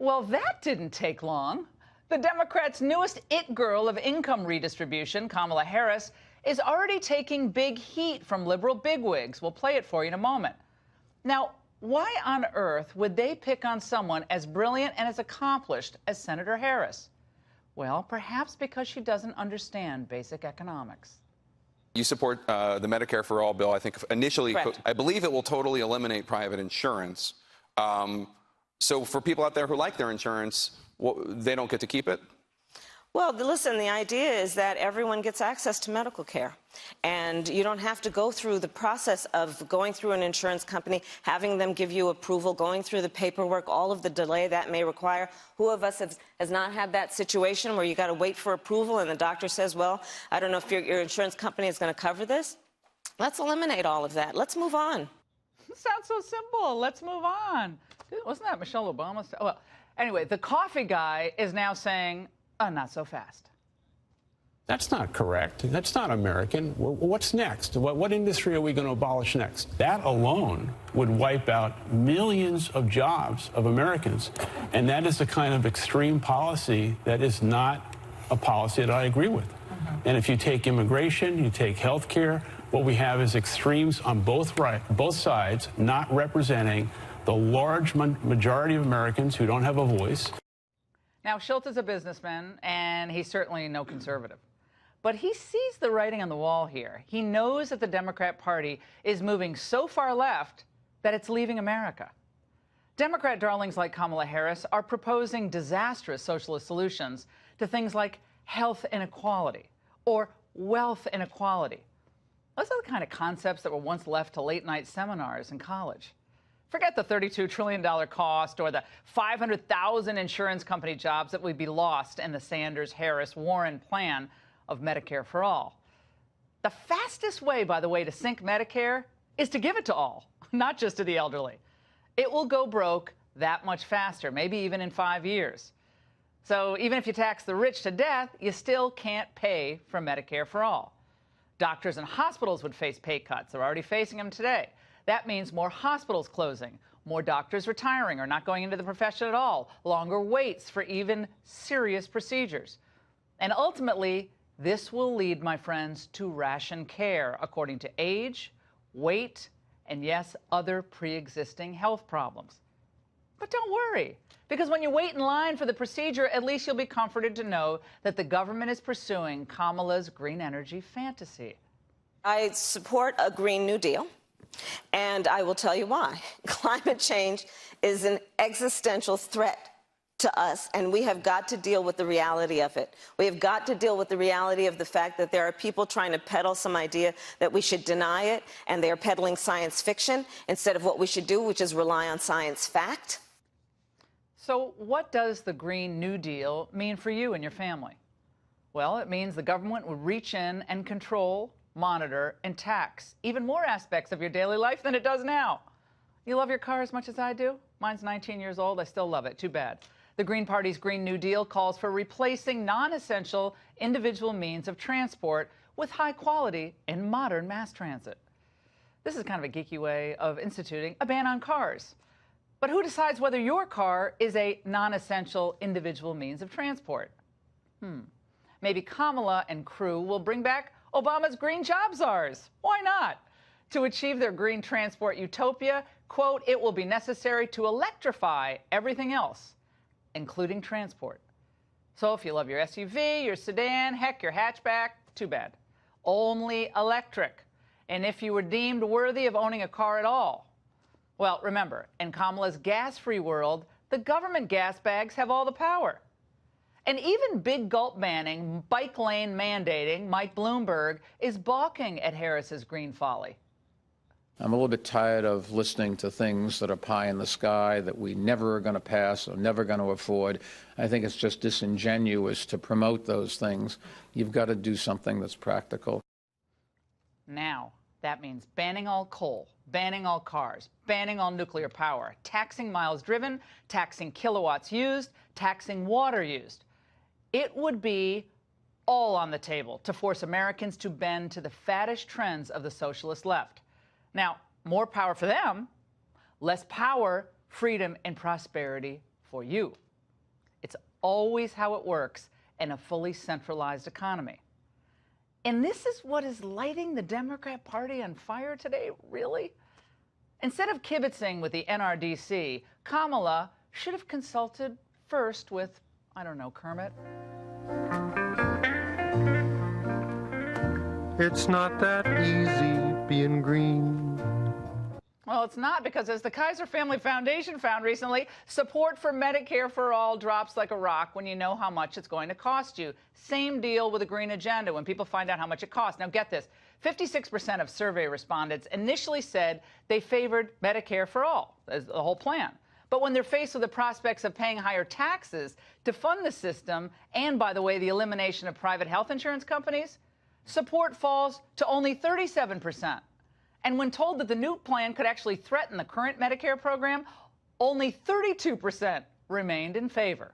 Well, that didn't take long. The Democrats' newest it girl of income redistribution, Kamala Harris, is already taking big heat from liberal bigwigs. We'll play it for you in a moment. Now, why on earth would they pick on someone as brilliant and as accomplished as Senator Harris? Well, perhaps because she doesn't understand basic economics. You support the Medicare for All bill. I think initially, Correct. I believe it will totally eliminate private insurance. So for people out there who like their insurance, they don't get to keep it? Well, listen, the idea is that everyone gets access to medical care. And you don't have to go through the process of going through an insurance company, having them give you approval, going through the paperwork, all of the delay that may require. Who of us has not had that situation where you got to wait for approval and the doctor says, well, I don't know if your insurance company is going to cover this? Let's eliminate all of that. Let's move on. It sounds so simple. Let's move on. Wasn't that Michelle Obama's? Well, anyway, the coffee guy is now saying, not so fast. That's not correct. That's not American. What's next? What industry are we going to abolish next? That alone would wipe out millions of jobs of Americans. And that is the kind of extreme policy that is not a policy that I agree with. And if you take immigration, you take health care, what we have is extremes on both sides, not representing the large majority of Americans who don't have a voice. Now, Schultz is a businessman, and he's certainly no conservative. But he sees the writing on the wall here. He knows that the Democrat Party is moving so far left that it's leaving America. Democrat darlings like Kamala Harris are proposing disastrous socialist solutions to things like health inequality or wealth inequality. Those are the kind of concepts that were once left to late-night seminars in college. Forget the $32 trillion cost or the 500,000 insurance company jobs that would be lost in the Sanders-Harris-Warren plan of Medicare for All. The fastest way, by the way, to sink Medicare is to give it to all, not just to the elderly. It will go broke that much faster, maybe even in 5 years. So even if you tax the rich to death, you still can't pay for Medicare for All. Doctors and hospitals would face pay cuts. They're already facing them today. That means more hospitals closing, more doctors retiring or not going into the profession at all, longer waits for even serious procedures. And ultimately, this will lead, my friends, to ration care according to age, weight, and yes, other pre-existing health problems. But don't worry, because when you wait in line for the procedure, at least you'll be comforted to know that the government is pursuing Kamala's green energy fantasy. I support a Green New Deal. And I will tell you why. Climate change is an existential threat to us, and we have got to deal with the reality of it. We have got to deal with the reality of the fact that there are people trying to peddle some idea that we should deny it, and they are peddling science fiction instead of what we should do, which is rely on science fact. So what does the Green New Deal mean for you and your family? Well, it means the government would reach in and control, monitor, and tax even more aspects of your daily life than it does now. You love your car as much as I do? Mine's 19 years old. I still love it. Too bad. The Green Party's Green New Deal calls for replacing non-essential individual means of transport with high quality and modern mass transit. This is kind of a geeky way of instituting a ban on cars. But who decides whether your car is a non-essential individual means of transport? Maybe Kamala and crew will bring back Obama's green job czars. Why not? To achieve their green transport utopia, quote, it will be necessary to electrify everything else, including transport. So if you love your SUV, your sedan, heck, your hatchback, too bad. Only electric. And if you were deemed worthy of owning a car at all, well, remember, in Kamala's gas-free world, the government gas bags have all the power. And even big gulp banning, bike lane mandating, Mike Bloomberg is balking at Harris's green folly. I'm a little bit tired of listening to things that are pie in the sky that we never are going to pass or never going to afford. I think it's just disingenuous to promote those things. You've got to do something that's practical. Now, that means banning all coal, banning all cars, banning all nuclear power, taxing miles driven, taxing kilowatts used, taxing water used. It would be all on the table to force Americans to bend to the faddish trends of the socialist left. Now, more power for them, less power, freedom, and prosperity for you. always how it works in a fully centralized economy. And this is what is lighting the Democrat Party on fire today, really? Instead of kibitzing with the NRDC, Kamala should have consulted first with, I don't know, Kermit? It's not that easy being green. Well, it's not, because as the Kaiser Family Foundation found recently, support for Medicare for all drops like a rock when you know how much it's going to cost you. Same deal with the green agenda when people find out how much it costs. Now get this, 56% of survey respondents initially said they favored Medicare for all, as the whole plan. But when they're faced with the prospects of paying higher taxes to fund the system, and by the way, the elimination of private health insurance companies, support falls to only 37%. And when told that the new plan could actually threaten the current Medicare program, only 32% remained in favor.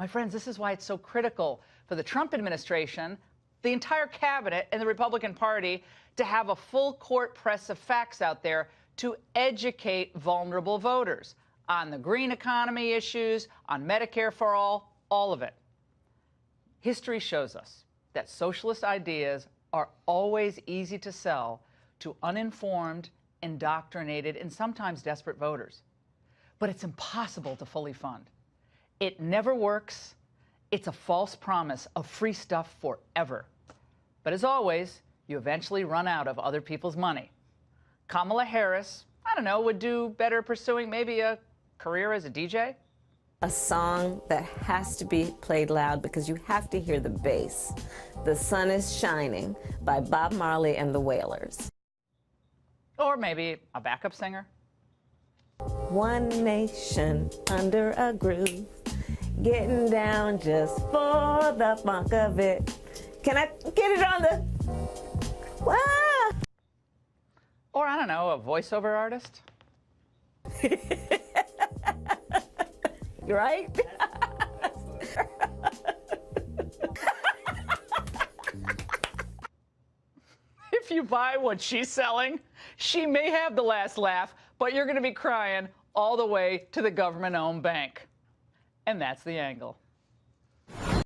My friends, this is why it's so critical for the Trump administration, the entire cabinet, and the Republican Party to have a full court press of facts out there to educate vulnerable voters on the green economy issues, on Medicare for all of it. History shows us that socialist ideas are always easy to sell to uninformed, indoctrinated, and sometimes desperate voters. But it's impossible to fully fund. It never works. It's a false promise of free stuff forever. But as always, you eventually run out of other people's money. Kamala Harris, I don't know, would do better pursuing maybe a career as a DJ? A song that has to be played loud because you have to hear the bass. The Sun is Shining by Bob Marley and the Wailers. Or maybe a backup singer? One nation under a groove, getting down just for the funk of it. Can I get it on the... Ah! Or, I don't know, a voiceover artist? You're right? If you buy what she's selling, she may have the last laugh, but you're going to be crying all the way to the government-owned bank. And that's the angle.